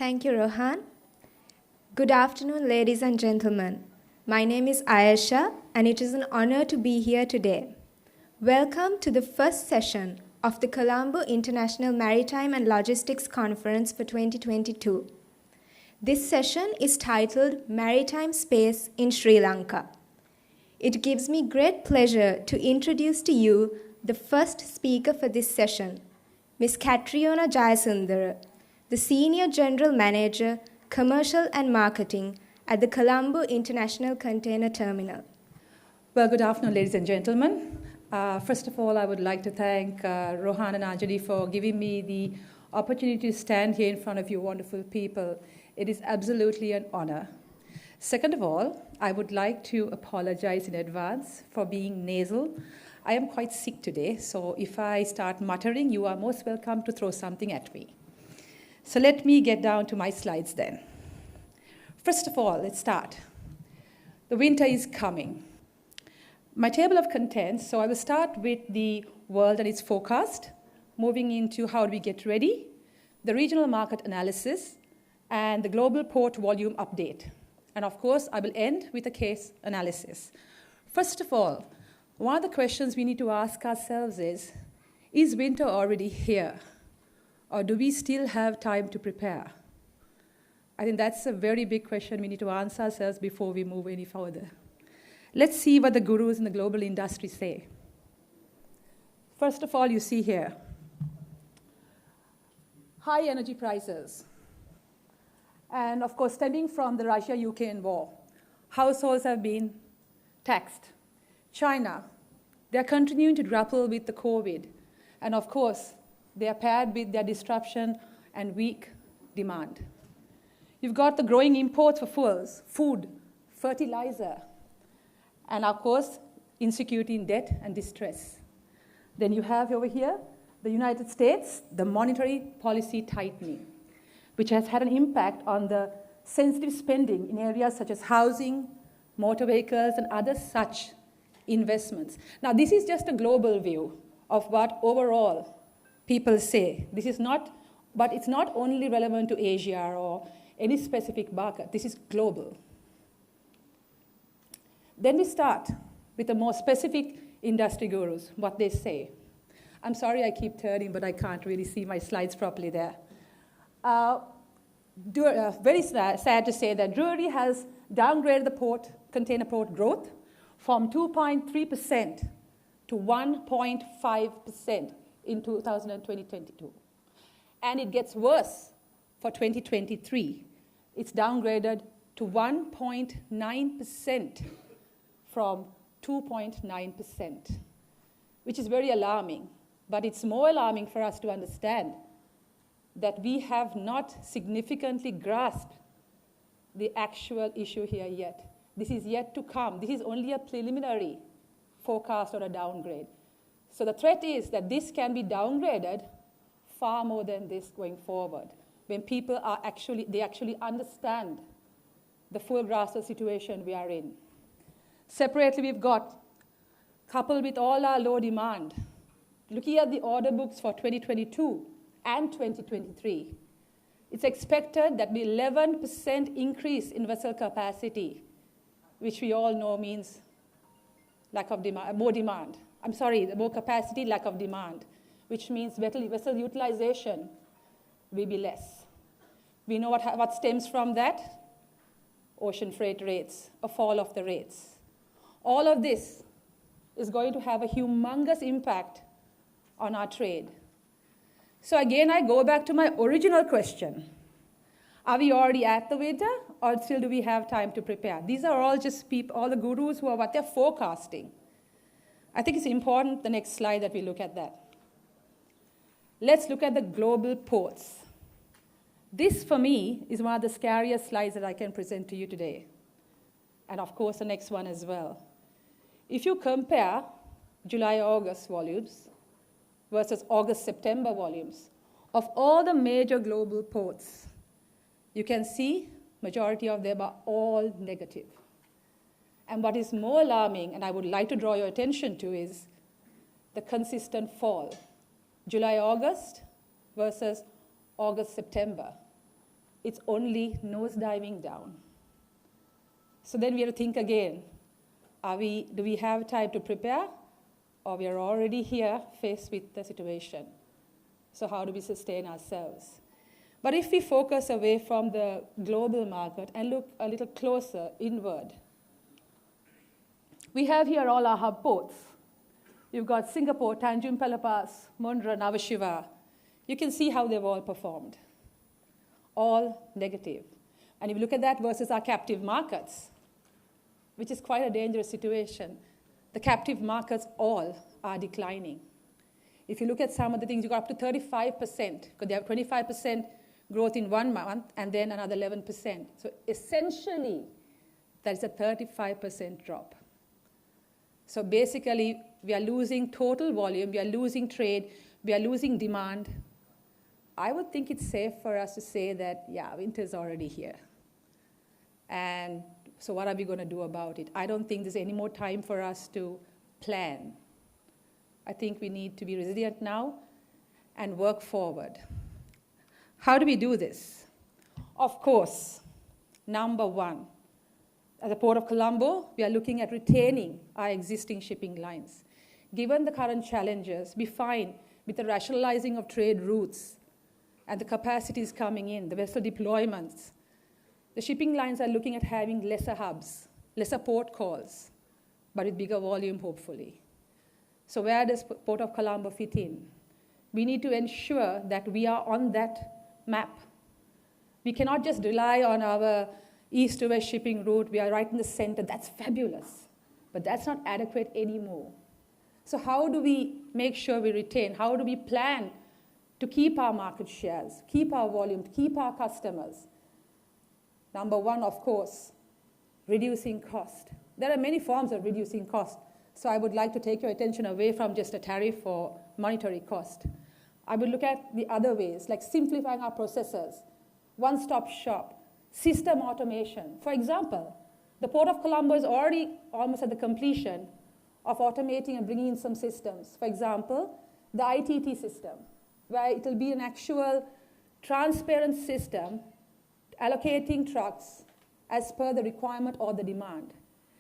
Thank you, Rohan. Good afternoon, ladies and gentlemen. My name is Ayesha, and it is an honor to be here today. Welcome to the first session of the Colombo International Maritime and Logistics Conference for 2022. This session is titled Maritime Space in Sri Lanka. It gives me great pleasure to introduce to you the first speaker for this session, Ms. Catriona Jayasundera, the Senior General Manager, Commercial and Marketing at the Colombo International Container Terminal. Well, good afternoon, ladies and gentlemen. First of all, I would like to thank Rohan and Anjali for giving me the opportunity to stand here in front of you wonderful people. It is absolutely an honor. Second of all, I would like to apologize in advance for being nasal. I am quite sick today, so if I start muttering, you are most welcome to throw something at me. So let me get down to my slides then. First of all, let's start. The winter is coming. My table of contents, so I will start with the world and its forecast, moving into how do we get ready, the regional market analysis, and the global port volume update. And of course, I will end with a case analysis. First of all, one of the questions we need to ask ourselves is winter already here? Or do we still have time to prepare? I think that's a very big question we need to answer ourselves before we move any further. Let's see what the gurus in the global industry say. First of all, you see here, high energy prices. And of course, stemming from the Russia-Ukraine war, households have been taxed. China, they're continuing to grapple with the COVID. And of course, they are paired with their disruption and weak demand. You've got the growing imports for fuels, food, fertilizer, and of course, insecurity in debt and distress. Then you have over here, the United States, the monetary policy tightening, which has had an impact on the sensitive spending in areas such as housing, motor vehicles, and other such investments. Now, this is just a global view of what overall people say. This is not, but it's not only relevant to Asia or any specific market. This is global. Then we start with the more specific industry gurus, what they say. I'm sorry I keep turning, but I can't really see my slides properly there. Very sad to say that Drewry has downgraded the container port growth from 2.3% to 1.5% in 2022. And it gets worse for 2023. It's downgraded to 1.9% from 2.9%, which is very alarming. But it's more alarming for us to understand that we have not significantly grasped the actual issue here yet. This is yet to come. This is only a preliminary forecast or a downgrade. So the threat is that this can be downgraded far more than this going forward, when people are actually understand the full grasp of the situation we are in. Separately, we've got, coupled with all our low demand, looking at the order books for 2022 and 2023, it's expected that the 11% increase in vessel capacity, which we all know means lack of demand, more demand. I'm sorry, more capacity, lack of demand, which means vessel utilization will be less. We know what stems from that? Ocean freight rates, a fall of the rates. All of this is going to have a humongous impact on our trade. So again, I go back to my original question. Are we already at the winter, or still do we have time to prepare? These are all just people, all the gurus who are what they're forecasting. I think it's important, the next slide, that we look at that. Let's look at the global ports. This, for me, is one of the scariest slides that I can present to you today. And of course, the next one as well. If you compare July-August volumes versus August-September volumes of all the major global ports, you can see majority of them are all negative. And what is more alarming, and I would like to draw your attention to, is the consistent fall. July-August versus August-September. it's only nosediving down. So then we have to think again, do we have time to prepare, or we are already here faced with the situation? So how do we sustain ourselves? But if we focus away from the global market and look a little closer inward, we have here all our hub ports. You've got Singapore, Tanjung Pelepas, Mundra, Nhava Sheva. You can see how they've all performed. All negative. And if you look at that versus our captive markets, which is quite a dangerous situation, the captive markets all are declining. If you look at some of the things, you got up to 35%, because they have 25% growth in 1 month and then another 11%. So essentially, that's a 35% drop. So basically, we are losing total volume, we are losing trade, we are losing demand. I would think it's safe for us to say that, yeah, winter's already here. And so what are we going to do about it? I don't think there's any more time for us to plan. I think we need to be resilient now and work forward. How do we do this? Of course, number one, at the Port of Colombo, we are looking at retaining our existing shipping lines. Given the current challenges, we find with the rationalizing of trade routes and the capacities coming in, the vessel deployments, the shipping lines are looking at having lesser hubs, lesser port calls, but with bigger volume, hopefully. So where does Port of Colombo fit in? We need to ensure that we are on that map. We cannot just rely on our east to west shipping route. We are right in the center. That's fabulous, but that's not adequate anymore. So how do we make sure we retain? How do we plan to keep our market shares, keep our volume, keep our customers? Number one, of course, reducing cost. There are many forms of reducing cost. So I would like to take your attention away from just a tariff or monetary cost. I would look at the other ways, like simplifying our processes, one-stop shop, system automation. For example, the Port of Colombo is already almost at the completion of automating and bringing in some systems. For example, the ITT system, where it will be an actual transparent system allocating trucks as per the requirement or the demand.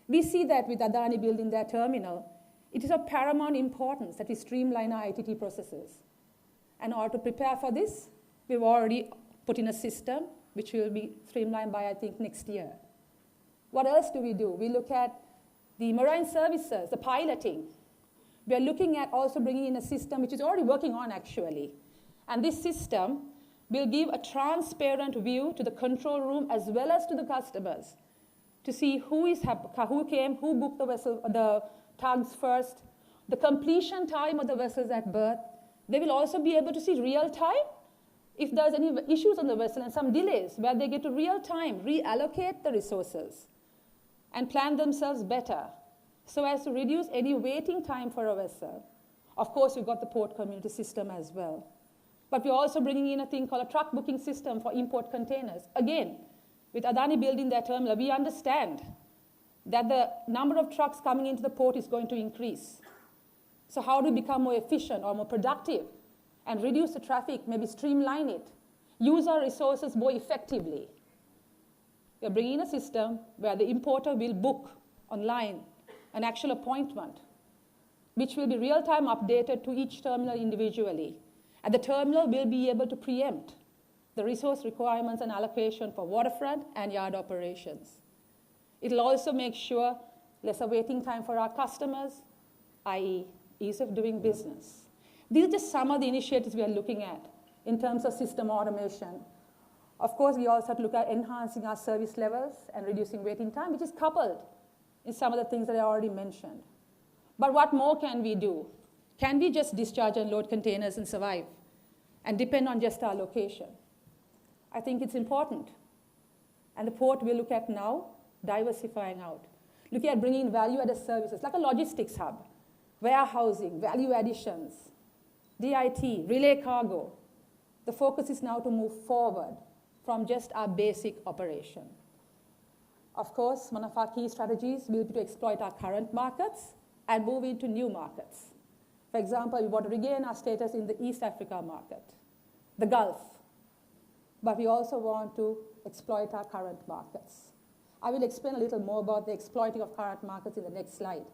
We see that with Adani building their terminal. It is of paramount importance that we streamline our ITT processes. And in order to prepare for this, we've already put in a system which will be streamlined by, I think, next year. What else do? We look at the marine services, the piloting. We are looking at also bringing in a system which is already working on, actually. And this system will give a transparent view to the control room as well as to the customers to see who came, who booked the vessel, the tugs first, the completion time of the vessels at berth. They will also be able to see real time if there's any issues on the vessel and some delays, where they get to real time reallocate the resources and plan themselves better so as to reduce any waiting time for a vessel. Of course, we've got the port community system as well. But we're also bringing in a thing called a truck booking system for import containers. Again, with Adani building their terminal, we understand that the number of trucks coming into the port is going to increase. So how do we become more efficient or more productive and reduce the traffic, maybe streamline it, use our resources more effectively? We're bringing in a system where the importer will book online an actual appointment, which will be real-time updated to each terminal individually. And the terminal will be able to preempt the resource requirements and allocation for waterfront and yard operations. It'll also make sure lesser waiting time for our customers, i.e. ease of doing business. These are just some of the initiatives we are looking at in terms of system automation. Of course, we also have to look at enhancing our service levels and reducing waiting time, which is coupled in some of the things that I already mentioned. But what more can we do? Can we just discharge and load containers and survive and depend on just our location? I think it's important. And the port will look at now diversifying out, looking at bringing in value-added services like a logistics hub, warehousing, value additions, DIT, relay cargo. The focus is now to move forward from just our basic operation. Of course, one of our key strategies will be to exploit our current markets and move into new markets. For example, we want to regain our status in the East Africa market, the Gulf, but we also want to exploit our current markets. I will explain a little more about the exploiting of current markets in the next slide.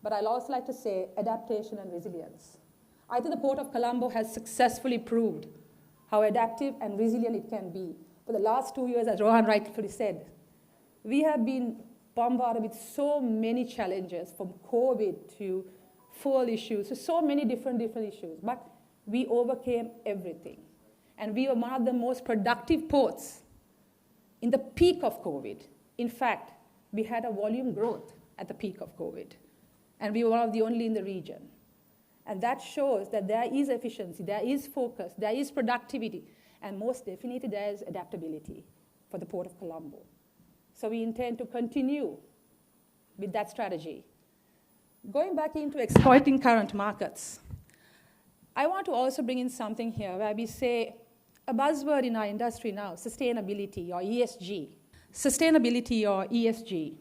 But I'll also like to say adaptation and resilience. I think the Port of Colombo has successfully proved how adaptive and resilient it can be. For the last 2 years, as Rohan rightfully said, we have been bombarded with so many challenges, from COVID to fuel issues, to so many different issues. But we overcame everything. And we were one of the most productive ports in the peak of COVID. In fact, we had a volume growth at the peak of COVID. And we were one of the only in the region. And that shows that there is efficiency, there is focus, there is productivity, and most definitely there is adaptability for the Port of Colombo. So we intend to continue with that strategy. Going back into exploiting current markets, I want to also bring in something here where we say a buzzword in our industry now, sustainability or ESG. Sustainability or ESG.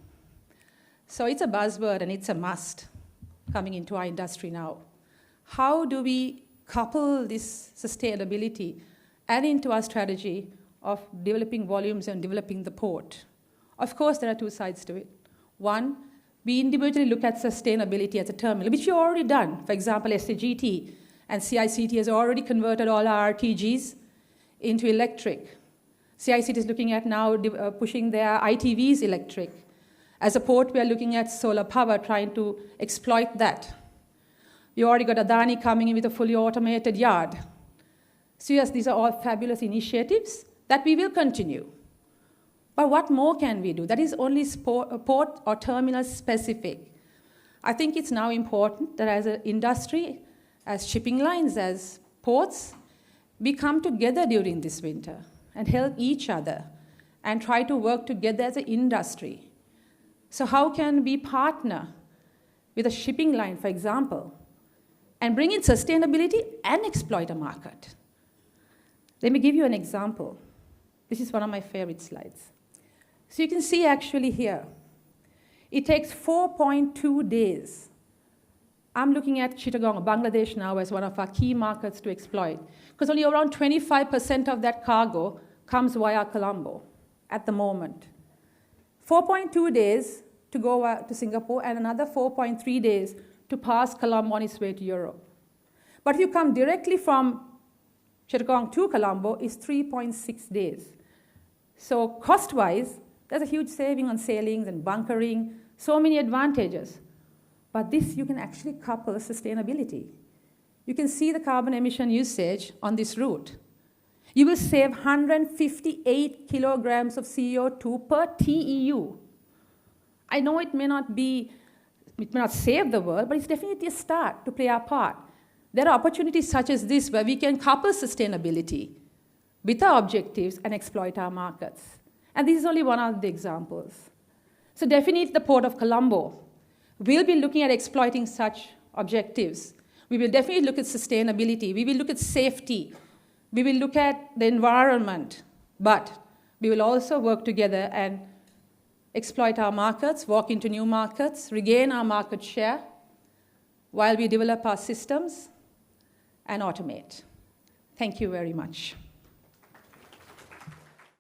So it's a buzzword and it's a must coming into our industry now. How do we couple this sustainability and into our strategy of developing volumes and developing the port? Of course, there are two sides to it. One, we individually look at sustainability as a terminal, which you've already done. For example, CICT and CICT has already converted all our RTGs into electric. CICT is looking at now pushing their ITVs electric. As a port, we are looking at solar power, trying to exploit that. You already got Adani coming in with a fully automated yard. So yes, these are all fabulous initiatives that we will continue. But what more can we do? That is only port or terminal specific. I think it's now important that as an industry, as shipping lines, as ports, we come together during this winter and help each other and try to work together as an industry. So how can we partner with a shipping line, for example, and bring in sustainability and exploit a market? Let me give you an example. This is one of my favorite slides. So you can see actually here, it takes 4.2 days. I'm looking at Chittagong, Bangladesh now, as one of our key markets to exploit, because only around 25% of that cargo comes via Colombo at the moment. 4.2 days to go to Singapore and another 4.3 days to pass Colombo on its way to Europe. But if you come directly from Chittagong to Colombo, it's 3.6 days. So cost-wise, there's a huge saving on sailings and bunkering, so many advantages. But this you can actually couple sustainability. You can see the carbon emission usage on this route. You will save 158 kilograms of CO2 per TEU. I know it may not save the world, but it's definitely a start to play our part. There are opportunities such as this where we can couple sustainability with our objectives and exploit our markets. And this is only one of the examples. So definitely the Port of Colombo will be looking at exploiting such objectives. We will definitely look at sustainability. We will look at safety. We will look at the environment. But we will also work together and exploit our markets, walk into new markets, regain our market share while we develop our systems and automate. Thank you very much.